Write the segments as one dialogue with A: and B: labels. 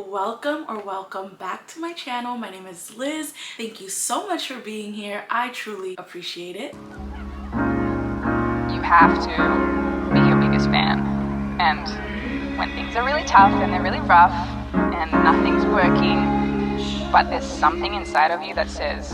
A: welcome back to my channel. My name is Liz. Thank you so much for being here. I truly appreciate it.
B: You have to be your biggest fan. And when things are really tough and they're really rough and nothing's working, but there's something inside of you that says,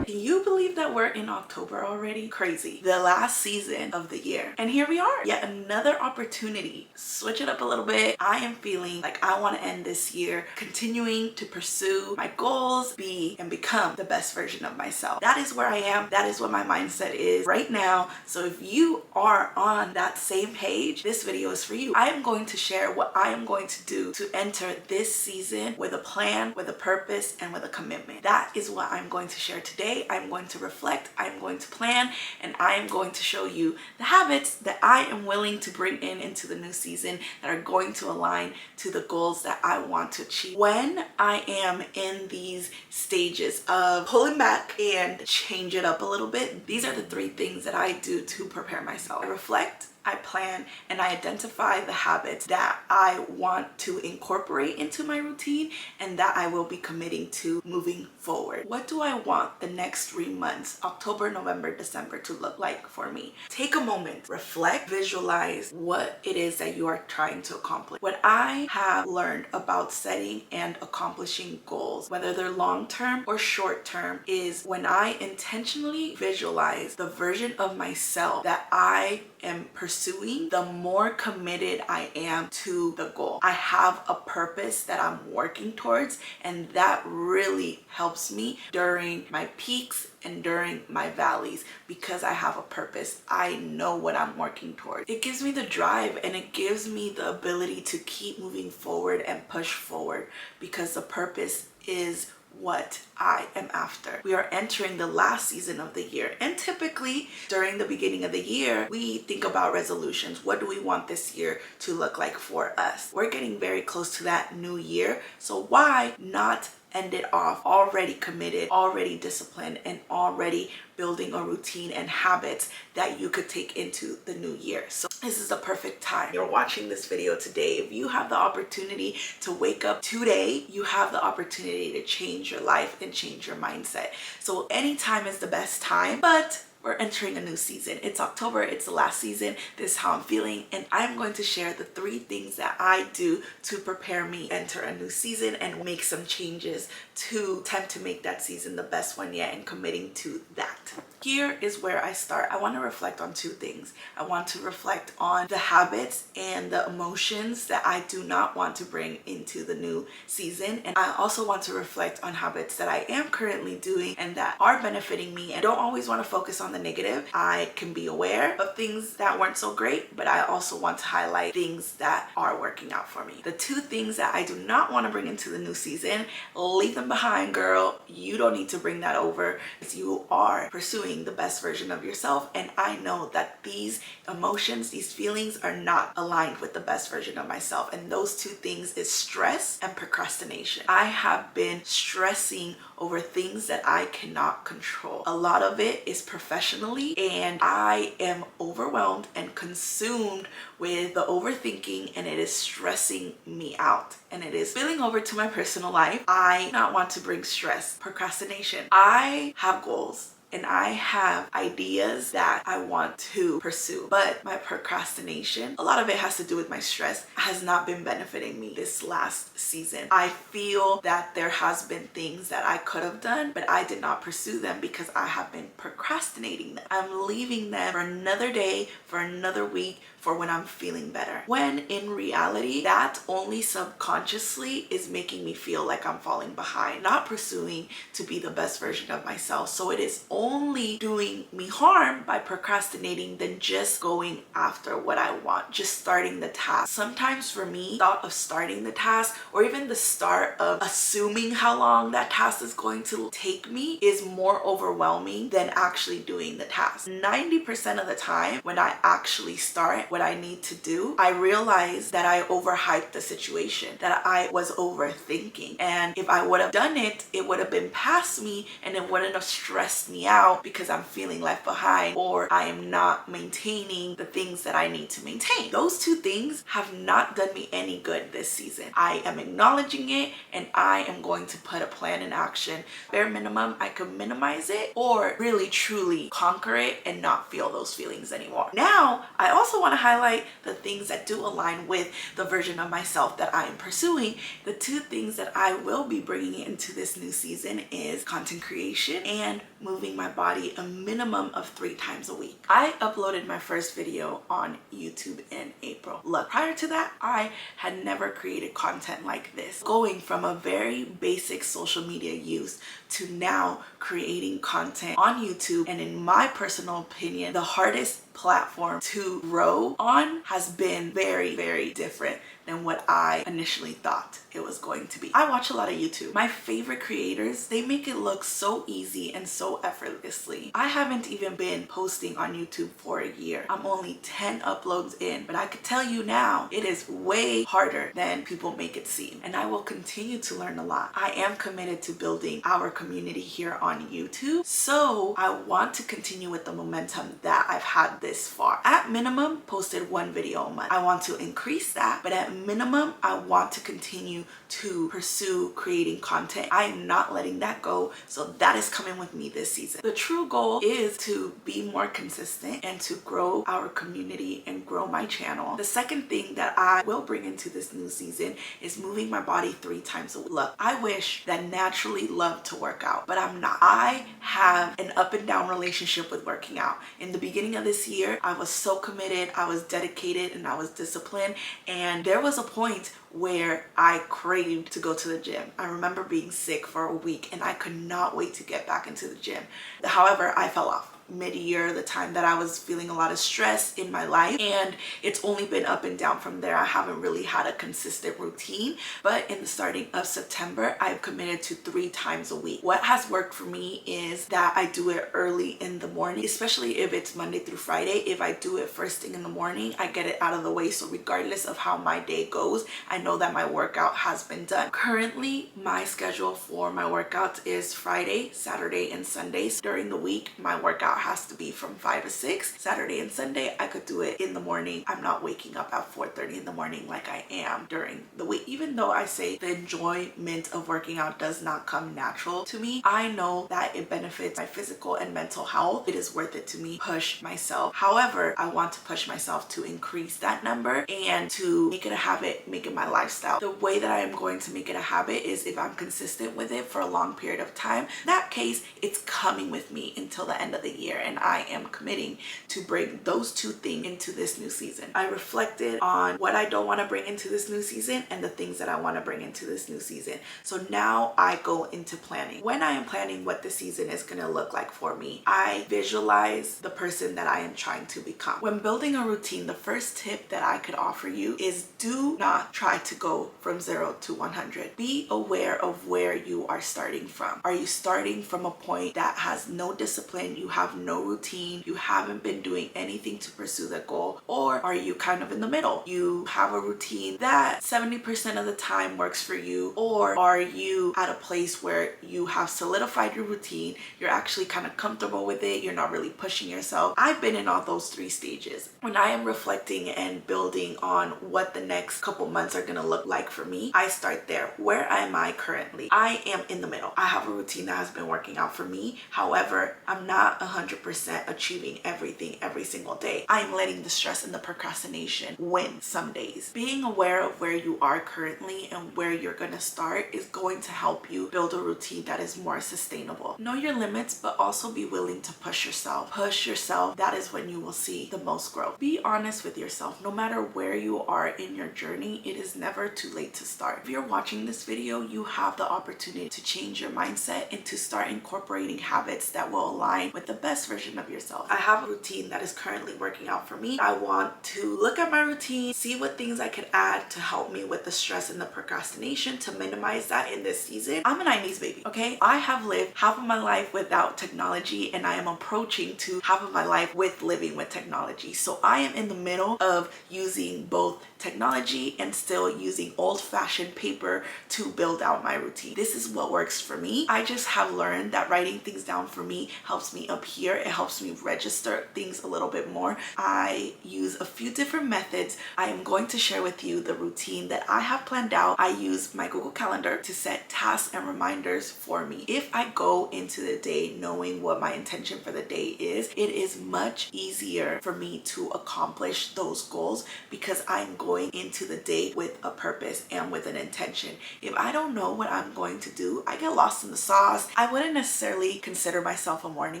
A: can you believe that we're in October already? Crazy. The last season of the year. And here we are. Yet another opportunity. Switch it up a little bit. I am feeling like I want to end this year continuing to pursue my goals, be and become the best version of myself. That is where I am. That is what my mindset is right now. So if you are on that same page, this video is for you. I am going to share what I am going to do to enter this season with a plan, with a purpose, and with a commitment. That is what I'm going to share today. I'm going to reflect, I'm going to plan, and I am going to show you the habits that I am willing to bring into the new season that are going to align to the goals that I want to achieve. When I am in these stages of pulling back and change it up a little bit, these are the three things that I do to prepare myself. I reflect, I plan, and I identify the habits that I want to incorporate into my routine and that I will be committing to moving forward. What do I want the next 3 months, October, November, December, to look like for me? Take a moment, reflect, visualize what it is that you are trying to accomplish. What I have learned about setting and accomplishing goals, whether they're long-term or short-term, is when I intentionally visualize the version of myself that I am pursuing, the more committed I am to the goal. I have a purpose that I'm working towards, and that really helps me during my peaks and during my valleys because I have a purpose. I know what I'm working towards. It gives me the drive and it gives me the ability to keep moving forward and push forward because the purpose is what I am after. We are entering the last season of the year, and typically during the beginning of the year we think about resolutions. What do we want this year to look like for us? We're getting very close to that new year, so why not end it off already committed, already disciplined, and already building a routine and habits that you could take into the new year? So this is the perfect time. You're watching this video today. If you have the opportunity to wake up today, you have the opportunity to change your life and change your mindset. So any time is the best time, but we're entering a new season. It's October, it's the last season. This is how I'm feeling, and I'm going to share the 3 things that I do to prepare me enter a new season and make some changes to attempt to make that season the best one yet and committing to that. Here is where I start. I want to reflect on 2 things. I want to reflect on the habits and the emotions that I do not want to bring into the new season, and I also want to reflect on habits that I am currently doing and that are benefiting me. I don't always want to focus on the negative. I can be aware of things that weren't so great, but I also want to highlight things that are working out for me. The 2 things that I do not want to bring into the new season, leave them behind, girl. You don't need to bring that over. You are pursuing the best version of yourself, and I know that these emotions, these feelings are not aligned with the best version of myself, and those 2 things is stress and procrastination. I have been stressing over things that I cannot control. A lot of it is professionally, and I am overwhelmed and consumed with the overthinking, and it is stressing me out, and it is spilling over to my personal life. I do not want to bring stress, procrastination. I have goals and I have ideas that I want to pursue, but my procrastination, a lot of it has to do with my stress, has not been benefiting me this last season. I feel that there has been things that I could have done, but I did not pursue them because I have been procrastinating them. I'm leaving them for another day, for another week, for when I'm feeling better. When in reality, that only subconsciously is making me feel like I'm falling behind, not pursuing to be the best version of myself. So it is only doing me harm by procrastinating than just going after what I want, just starting the task. Sometimes for me, thought of starting the task or even the start of assuming how long that task is going to take me is more overwhelming than actually doing the task. 90% of the time when I actually start get what I need to do, I realized that I overhyped the situation, that I was overthinking. And if I would have done it, it would have been past me and it wouldn't have stressed me out because I'm feeling left behind or I am not maintaining the things that I need to maintain. Those two things have not done me any good this season. I am acknowledging it and I am going to put a plan in action. Bare minimum, I could minimize it or really truly conquer it and not feel those feelings anymore. Now, I also want to highlight the things that do align with the version of myself that I am pursuing. The two things that I will be bringing into this new season is content creation and moving my body a minimum of 3 times a week. I uploaded my first video on YouTube in April. Look, prior to that, I had never created content like this. Going from a very basic social media use to now creating content on YouTube, and in my personal opinion, the hardest platform to grow on has been very, very different than what I initially thought it was going to be. I watch a lot of YouTube. My favorite creators, they make it look so easy and so effortlessly. I haven't even been posting on YouTube for a year. I'm only 10 uploads in, but I could tell you now, it is way harder than people make it seem. And I will continue to learn a lot. I am committed to building our community here on YouTube. So I want to continue with the momentum that I've had this far. At minimum, posted 1 video a month. I want to increase that, but at minimum, I want to continue to pursue creating content. I am not letting that go. So that is coming with me this season. The true goal is to be more consistent and to grow our community and grow my channel. The second thing that I will bring into this new season is moving my body 3 times a week. Look, I wish that naturally loved to work out, but I'm not. I have an up and down relationship with working out. In the beginning of this year, I was so committed, I was dedicated, and I was disciplined. And there was a point where I craved to go to the gym. I remember being sick for a week and I could not wait to get back into the gym. However, I fell off mid-year, the time that I was feeling a lot of stress in my life, and it's only been up and down from there. I haven't really had a consistent routine, but in the starting of September, I've committed to 3 times a week. What has worked for me is that I do it early in the morning, especially if it's Monday through Friday. If I do it first thing in the morning, I get it out of the way, so regardless of how my day goes, I know that my workout has been done. Currently, my schedule for my workouts is Friday, Saturday, and Sundays. During the week, my workout has to be from 5 to 6. Saturday and Sunday, I could do it in the morning. I'm not waking up at 4:30 in the morning like I am during the week. Even though I say the enjoyment of working out does not come natural to me, I know that it benefits my physical and mental health. It is worth it to me. Push myself. However, I want to push myself to increase that number and to make it a habit, make it my lifestyle. The way that I am going to make it a habit is if I'm consistent with it for a long period of time. In that case, it's coming with me until the end of the year. And I am committing to bring those 2 things into this new season. I reflected on what I don't want to bring into this new season and the things that I want to bring into this new season. So now I go into planning. When I am planning what the season is going to look like for me, I visualize the person that I am trying to become. When building a routine, the first tip that I could offer you is do not try to go from 0 to 100. Be aware of where you are starting from. Are you starting from a point that has no discipline, you have no routine, you haven't been doing anything to pursue the goal? Or are you kind of in the middle? You have a routine that 70% of the time works for you, or are you at a place where you have solidified your routine, you're actually kind of comfortable with it, you're not really pushing yourself? I've been in all those 3 stages. When I am reflecting and building on what the next couple months are gonna look like for me, I start there. Where am I currently? I am in the middle. I have a routine that has been working out for me. However, I'm not 100% achieving everything every single day. I'm letting the stress and the procrastination win some days. Being aware of where you are currently and where you're going to start is going to help you build a routine that is more sustainable. Know your limits, but also be willing to push yourself. Push yourself. That is when you will see the most growth. Be honest with yourself. No matter where you are in your journey, it is never too late to start. If you're watching this video, you have the opportunity to change your mindset and to start incorporating habits that will align with the best best version of yourself. I have a routine that is currently working out for me. I want to look at my routine, see what things I could add to help me with the stress and the procrastination to minimize that in this season. I'm a 90s baby, okay? I have lived half of my life without technology, and I am approaching to half of my life with living with technology. So I am in the middle of using both technology and still using old-fashioned paper to build out my routine. This is what works for me. I just have learned that writing things down for me helps me up here. It helps me register things a little bit more. I use a few different methods. I am going to share with you the routine that I have planned out. I use my Google Calendar to set tasks and reminders for me. If I go into the day knowing what my intention for the day is, it is much easier for me to accomplish those goals because I'm going into the day with a purpose and with an intention. If I don't know what I'm going to do, I get lost in the sauce. I wouldn't necessarily consider myself a morning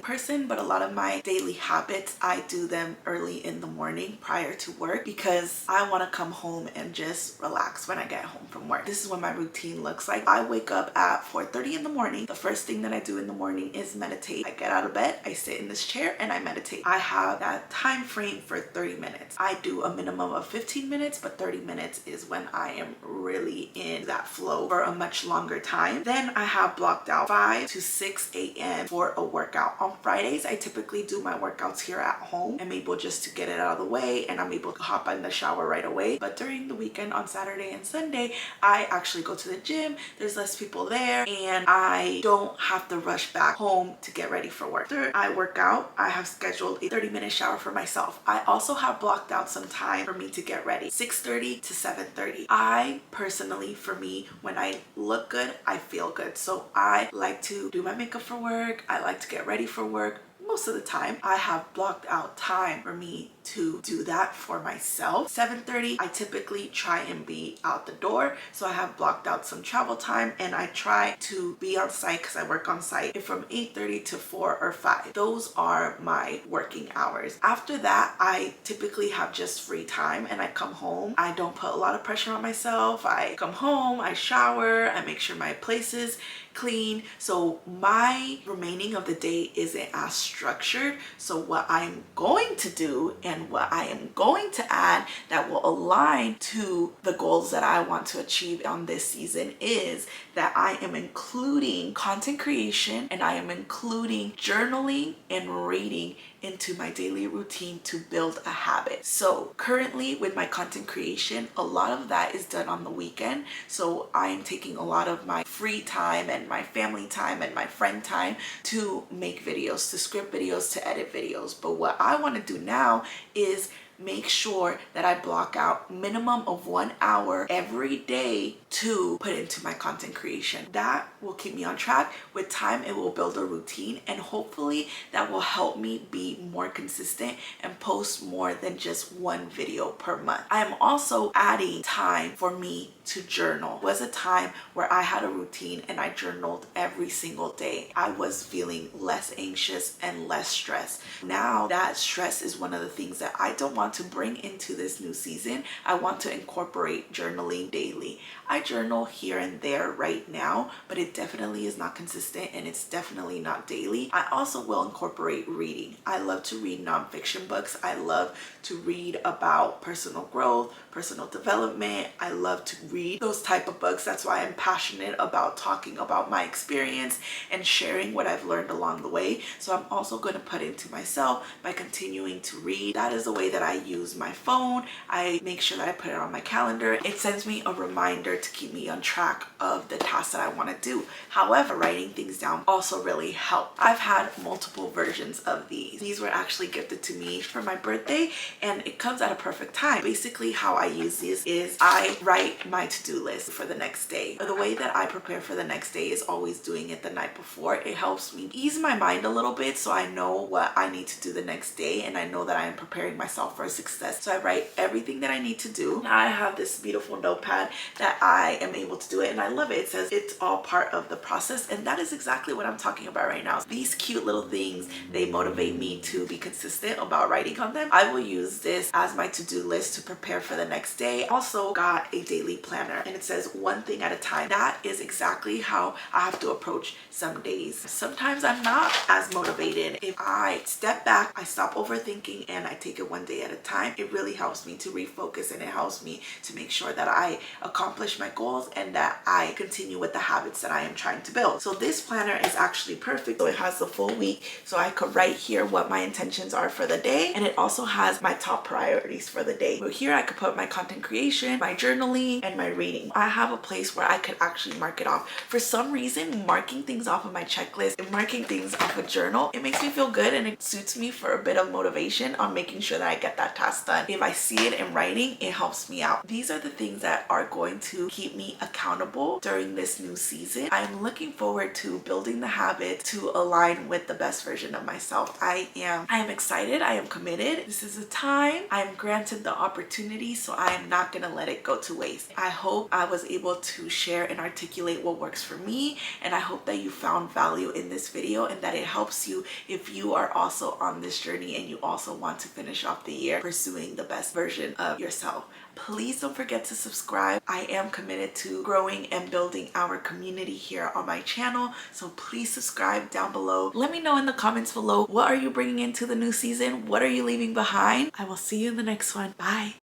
A: person, but a lot of my daily habits, I do them early in the morning prior to work because I want to come home and just relax when I get home from work. This is what my routine looks like. I wake up at 4:30 in the morning. The first thing that I do in the morning is meditate. I get out of bed, I sit in this chair, and I meditate. I have that time frame for 30 minutes. I do a minimum of 15 minutes, but 30 minutes is when I am really in that flow for a much longer time. Then I have blocked out 5 to 6 a.m. for a workout. On Fridays, I typically do my workouts here at home. I'm able just to get it out of the way and I'm able to hop in the shower right away. But during the weekend on Saturday and Sunday, I actually go to the gym. There's less people there and I don't have to rush back home to get ready for work. After I work out, I have scheduled a 30-minute shower for myself. I also have blocked out some time for me to get ready. 6:30 to 7:30. I personally, for me, when I look good, I feel good. So I like to do my makeup for work. I like to get ready for work. Most of the time, I have blocked out time for me to do that for myself. 7:30, I typically try and be out the door. So I have blocked out some travel time and I try to be on site because I work on site from 8:30 to 4 or 5. Those are my working hours. After that, I typically have just free time and I come home. I don't put a lot of pressure on myself. I come home, I shower, I make sure my place is clean. So my remaining of the day isn't as structured. So what I'm going to do and what I am going to add that will align to the goals that I want to achieve on this season is that I am including content creation and I am including journaling and reading into my daily routine to build a habit. So currently with my content creation, a lot of that is done on the weekend. So I am taking a lot of my free time and my family time and my friend time to make videos, to script videos, to edit videos. But what I want to do now is make sure that I block out minimum of 1 hour every day to put into my content creation. That will keep me on track. With time, it will build a routine and hopefully that will help me be more consistent and post more than just one video per month. I am also adding time for me to journal. It was a time where I had a routine and I journaled every single day. I was feeling less anxious and less stressed. Now that stress is one of the things that I don't want to bring into this new season. I want to incorporate journaling daily. I journal here and there right now, but it definitely is not consistent and it's definitely not daily. I also will incorporate reading. I love to read nonfiction books. I love to read about personal growth, personal development. I love to read those type of books. That's why I'm passionate about talking about my experience and sharing what I've learned along the way. So I'm also going to put into myself by continuing to read. That is the way that I use my phone. I make sure that I put it on my calendar. It sends me a reminder to keep me on track of the tasks that I want to do. However, writing things down also really helped. I've had multiple versions of these. These were actually gifted to me for my birthday and it comes at a perfect time. Basically how I use these is I write my to-do list for the next day. The way that I prepare for the next day is always doing it the night before. It helps me ease my mind a little bit so I know what I need to do the next day and I know that I am preparing myself for success. So I write everything that I need to do. Now I have this beautiful notepad that I I am able to do it, and I love it. It says it's all part of the process, and that is exactly what I'm talking about right now. These cute little things, they motivate me to be consistent about writing on them. I will use this as my to-do list to prepare for the next day. Also got a daily planner, and it says one thing at a time. That is exactly how I have to approach some days. Sometimes I'm not as motivated. If I step back, I stop overthinking, and I take it one day at a time, it really helps me to refocus, and it helps me to make sure that I accomplish my goals and that I continue with the habits that I am trying to build. So this planner is actually perfect. So it has the full week, so I could write here what my intentions are for the day, and it also has my top priorities for the day. So here I could put my content creation, my journaling, and my reading. I have a place where I could actually mark it off. For some reason, marking things off of my checklist and marking things off a journal, it makes me feel good, and it suits me for a bit of motivation on making sure that I get that task done. If I see it in writing, it helps me out. These are the things that are going to keep me accountable during this new season. I'm looking forward to building the habit to align with the best version of myself. I am excited. I am committed. This is a time I am granted the opportunity, so I am not gonna let it go to waste. I hope I was able to share and articulate what works for me, and I hope that you found value in this video and that it helps you if you are also on this journey and you also want to finish off the year pursuing the best version of yourself. Please don't forget to subscribe. I am committed to growing and building our community here on my channel, so please subscribe down below. Let me know in the comments below, what are you bringing into the new season? What are you leaving behind? I will see you in the next one. Bye.